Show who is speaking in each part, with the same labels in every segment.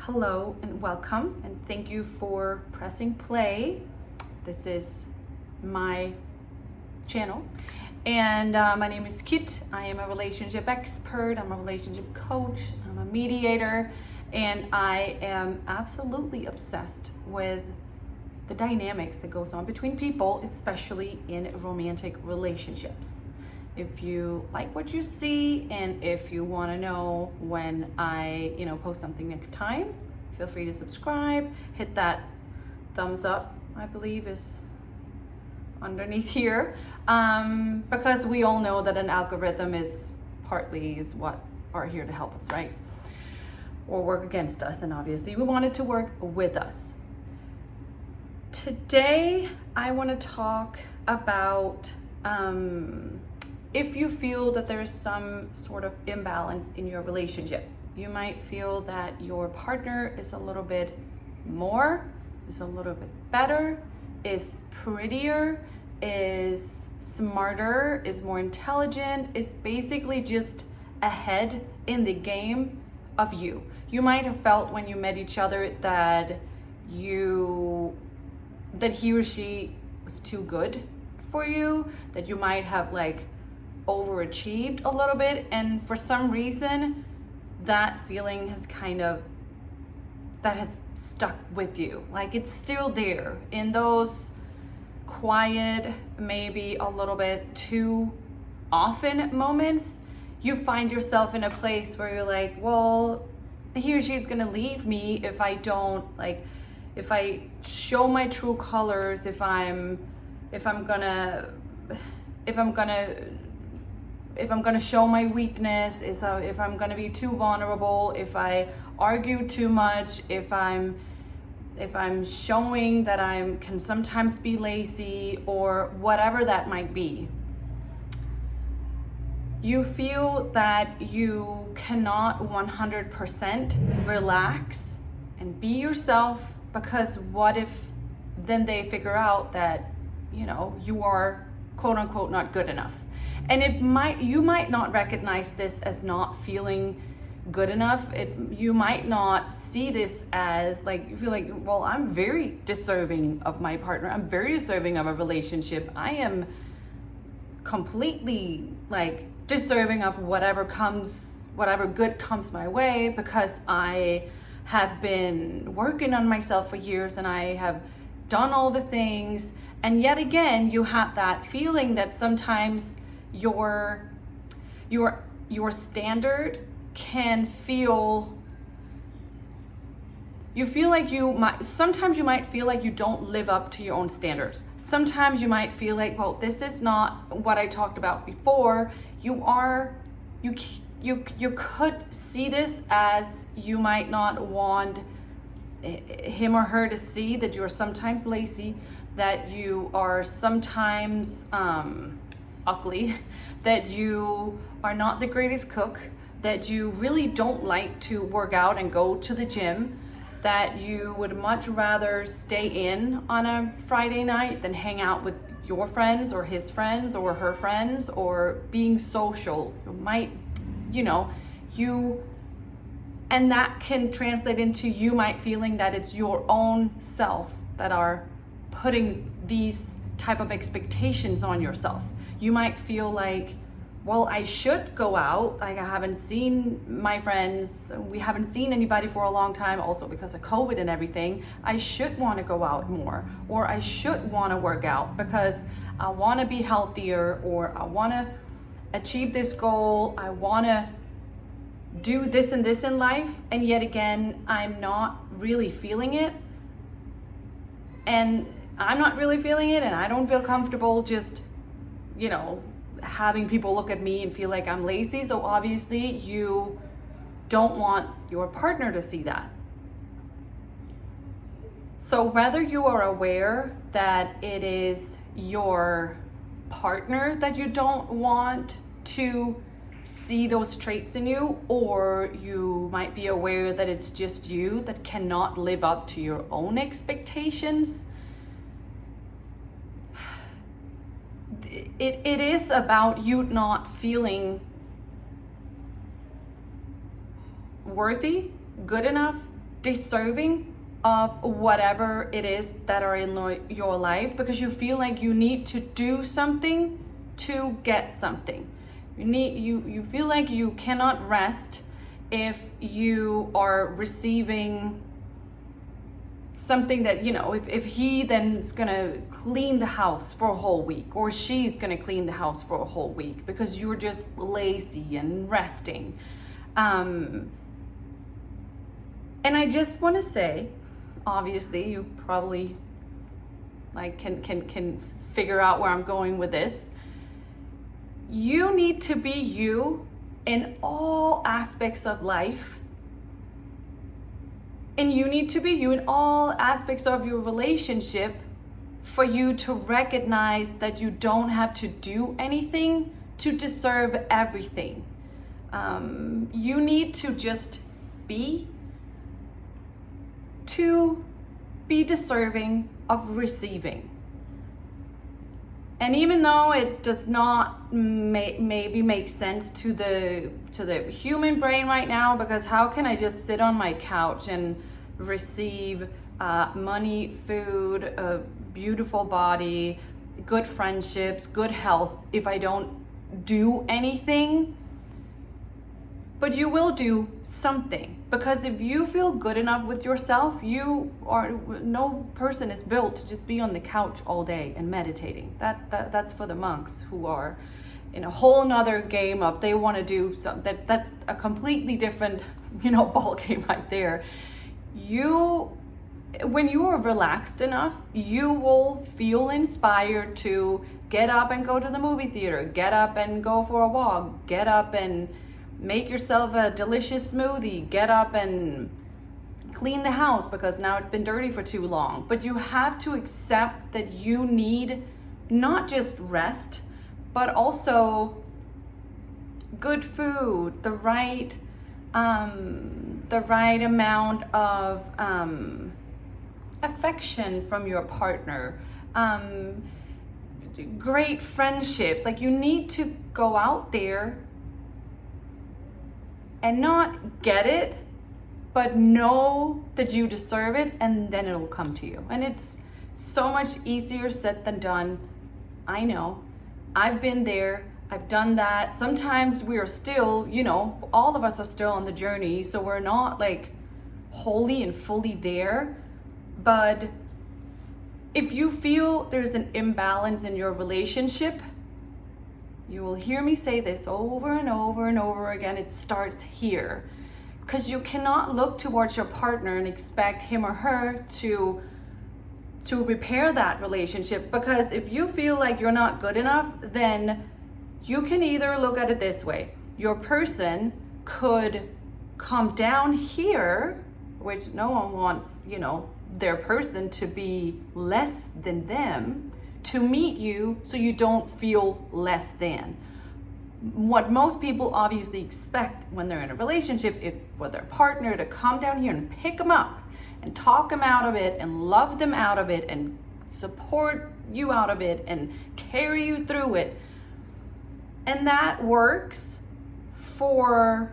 Speaker 1: Hello and welcome, and thank you for pressing play. This is my channel, and my name is Kit. I am a relationship expert, I'm a relationship coach, I'm a mediator, and I am absolutely obsessed with the dynamics that goes on between people, especially in romantic relationships. If you like what you see, and if you want to know when I post something next time, feel free to subscribe, hit that thumbs up, I believe is underneath here, because we all know that an algorithm is what are here to help us, right? Or work against us, and obviously we want it to work with us. Today I want to talk about if you feel that there's some sort of imbalance in your relationship. You might feel that your partner is a little bit more, is a little bit better, is prettier, is smarter, is more intelligent, is basically just ahead in the game of you. You might have felt when you met each other that he or she was too good for you, that you might have overachieved a little bit, and for some reason that feeling has stuck with you. It's still there in those quiet, maybe a little bit too often moments. You find yourself in a place where you're like, well, he or she's gonna leave me if I don't, if I show my true colors, if I'm gonna show my weakness, if I'm gonna be too vulnerable, if I argue too much, if I'm showing that I can sometimes be lazy, or whatever that might be. You feel that you cannot 100% relax and be yourself, because what if then they figure out that you are quote unquote not good enough. And you might not recognize this as not feeling good enough. You might not see this as you feel like, well, I'm very deserving of my partner. I'm very deserving of a relationship. I am completely deserving of whatever good comes my way, because I have been working on myself for years and I have done all the things. And yet again, you have that feeling that sometimes your standard can feel, sometimes you might feel like you don't live up to your own standards. Sometimes you might feel like, well, this is not what I talked about before. You could see this as you might not want him or her to see that you're sometimes lazy, that you are sometimes ugly, that you are not the greatest cook, that you really don't like to work out and go to the gym, that you would much rather stay in on a Friday night than hang out with your friends or his friends or her friends, or being social. And that can translate into you might feeling that it's your own self that are putting these type of expectations on yourself. You might feel like, well, I should go out. I haven't seen my friends. We haven't seen anybody for a long time, also because of COVID and everything. I should want to go out more, or I should want to work out because I want to be healthier, or I want to achieve this goal. I want to do this and this in life. And yet again, I'm not really feeling it. And I'm not really feeling it, and I don't feel comfortable just, having people look at me and feel like I'm lazy. So obviously you don't want your partner to see that. So whether you are aware that it is your partner that you don't want to see those traits in you, or you might be aware that it's just you that cannot live up to your own expectations, it is about you not feeling worthy, good enough, deserving of whatever it is that are in your life, because you feel like you need to do something to get something. You feel like you cannot rest if you are receiving something that, if he then is gonna clean the house for a whole week, or she's gonna clean the house for a whole week because you're just lazy and resting. And I just want to say, obviously you probably can figure out where I'm going with this. You need to be you in all aspects of life. And you need to be you in all aspects of your relationship for you to recognize that you don't have to do anything to deserve everything. You need to just be to be deserving of receiving. And even though it does not maybe make sense to the human brain right now, because how can I just sit on my couch and receive money, food, a beautiful body, good friendships, good health if I don't do anything? But you will do something, because if you feel good enough with yourself, no person is built to just be on the couch all day and meditating. That's for the monks who are in a whole nother game of, they want to do something. That's a completely different, ball game right there. When you are relaxed enough, you will feel inspired to get up and go to the movie theater, get up and go for a walk, get up and make yourself a delicious smoothie, get up and clean the house because now it's been dirty for too long. But you have to accept that you need not just rest, but also good food, the right amount of affection from your partner, great friendships. Like, you need to go out there and not get it, but know that you deserve it, and then it'll come to you. And it's so much easier said than done. I know. I've been there. I've done that. Sometimes we are still, all of us are still on the journey, so we're not like wholly and fully there. But if you feel there's an imbalance in your relationship, you will hear me say this over and over and over again. It starts here, because you cannot look towards your partner and expect him or her to repair that relationship. Because if you feel like you're not good enough, then you can either look at it this way. Your person could come down here, which no one wants, their person to be less than them, to meet you so you don't feel less than. What most people obviously expect when they're in a relationship is for their partner to come down here and pick them up and talk them out of it and love them out of it and support you out of it and carry you through it. And that works for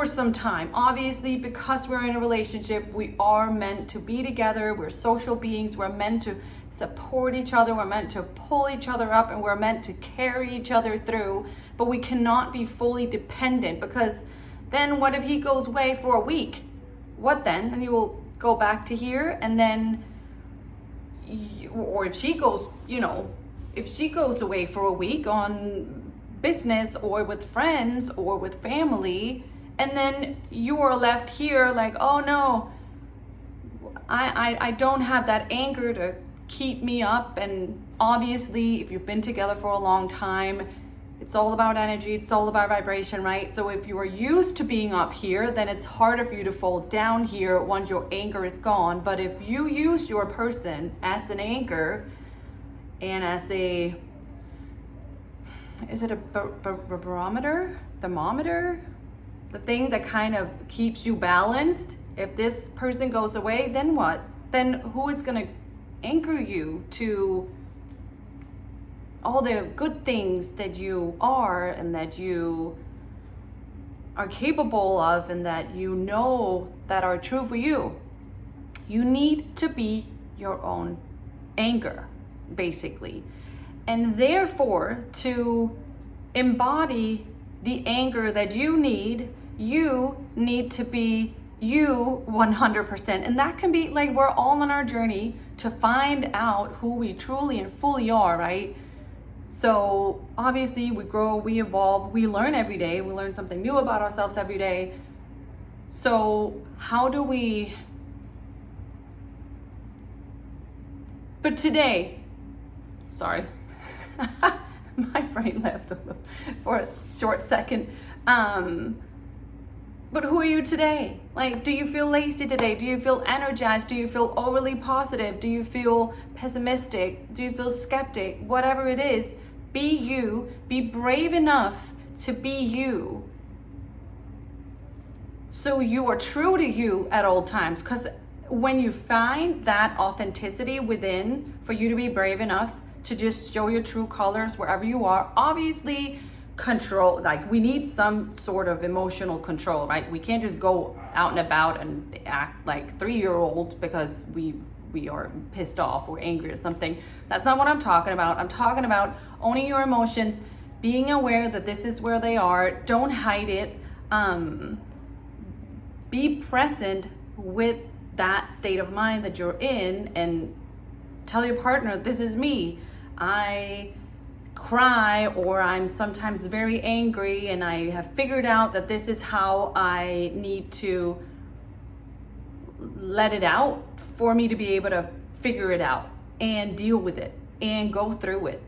Speaker 1: some time. Obviously, because we're in a relationship, we are meant to be together. We're social beings. We're meant to support each other. We're meant to pull each other up, and we're meant to carry each other through. But we cannot be fully dependent, because then what if he goes away for a week? What then? And you will go back to here, and then, or if she goes, if she goes away for a week on business or with friends or with family, and then you are left here like, oh no, I don't have that anchor to keep me up. And obviously, if you've been together for a long time, it's all about energy, it's all about vibration, right? So if you are used to being up here, then it's harder for you to fall down here once your anchor is gone. But if you use your person as an anchor and as a, is it a barometer, thermometer? The thing that kind of keeps you balanced. If this person goes away, then what? Then who is gonna anchor you to all the good things that you are and that you are capable of, and that that are true for you. You need to be your own anchor, basically. And therefore, to embody the anchor that you need to be you 100%. And that can be like, we're all on our journey to find out who we truly and fully are, right? So obviously we grow, we evolve, we learn every day. We learn something new about ourselves every day. So how do we... But today, sorry, my brain left for a short second. But who are you today? Like, do you feel lazy today? Do you feel energized? Do you feel overly positive? Do you feel pessimistic? Do you feel skeptic? Whatever it is, be you. Be brave enough to be you. So you are true to you at all times. Because when you find that authenticity within, for you to be brave enough to just show your true colors wherever you are, obviously control, like we need some sort of emotional control, right? We can't just go out and about and act like 3-year-olds because we are pissed off or angry or something. That's not what I'm talking about. I'm talking about owning your emotions, being aware that this is where they are. Don't hide it. Be present with that state of mind that you're in, and tell your partner, this is me. I cry, or I'm sometimes very angry, and I have figured out that this is how I need to let it out for me to be able to figure it out and deal with it and go through it.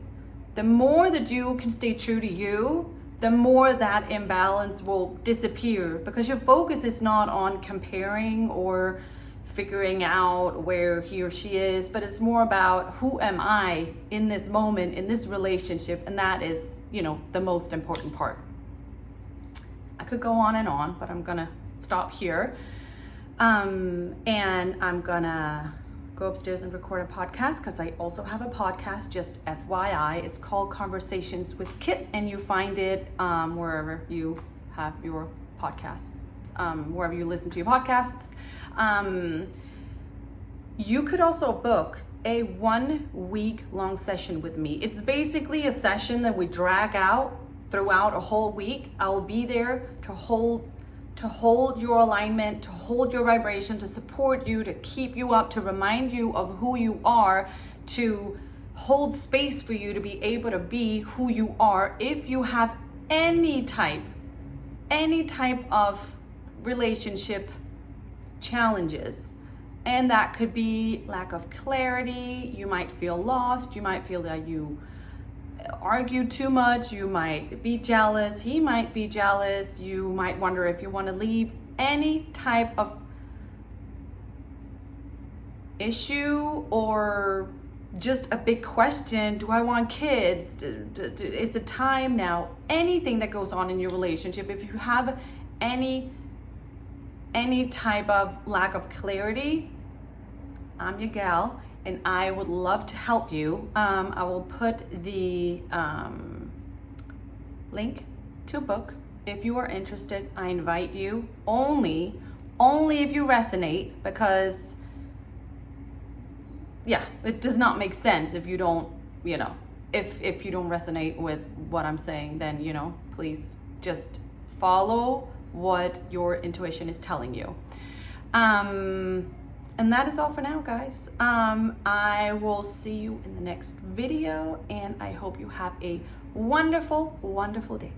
Speaker 1: The more that you can stay true to you, the more that imbalance will disappear, because your focus is not on comparing or figuring out where he or she is, but it's more about who am I in this moment, in this relationship, and that is, the most important part. I could go on, but I'm gonna stop here. And I'm gonna go upstairs and record a podcast, because I also have a podcast, just FYI. It's called Conversations with Kit, and you find it wherever you have your podcasts, wherever you listen to your podcasts. You could also book a 1-week long session with me. It's basically a session that we drag out throughout a whole week. I'll be there to hold your alignment, to hold your vibration, to support you, to keep you up, to remind you of who you are, to hold space for you to be able to be who you are. If you have any type of relationship challenges, and that could be lack of clarity, you might feel lost, you might feel that you argue too much, you might be jealous, he might be jealous, you might wonder if you want to leave, any type of issue, or just a big question, do I want kids, is it time now, anything that goes on in your relationship, if you have any type of lack of clarity, I'm your gal, and I would love to help you. I will put the link to book if you are interested. I invite you only if you resonate, because it does not make sense if you don't, if you don't resonate with what I'm saying, then, please just follow what your intuition is telling you. And that is all for now, guys. I will see you in the next video, and I hope you have a wonderful, wonderful day.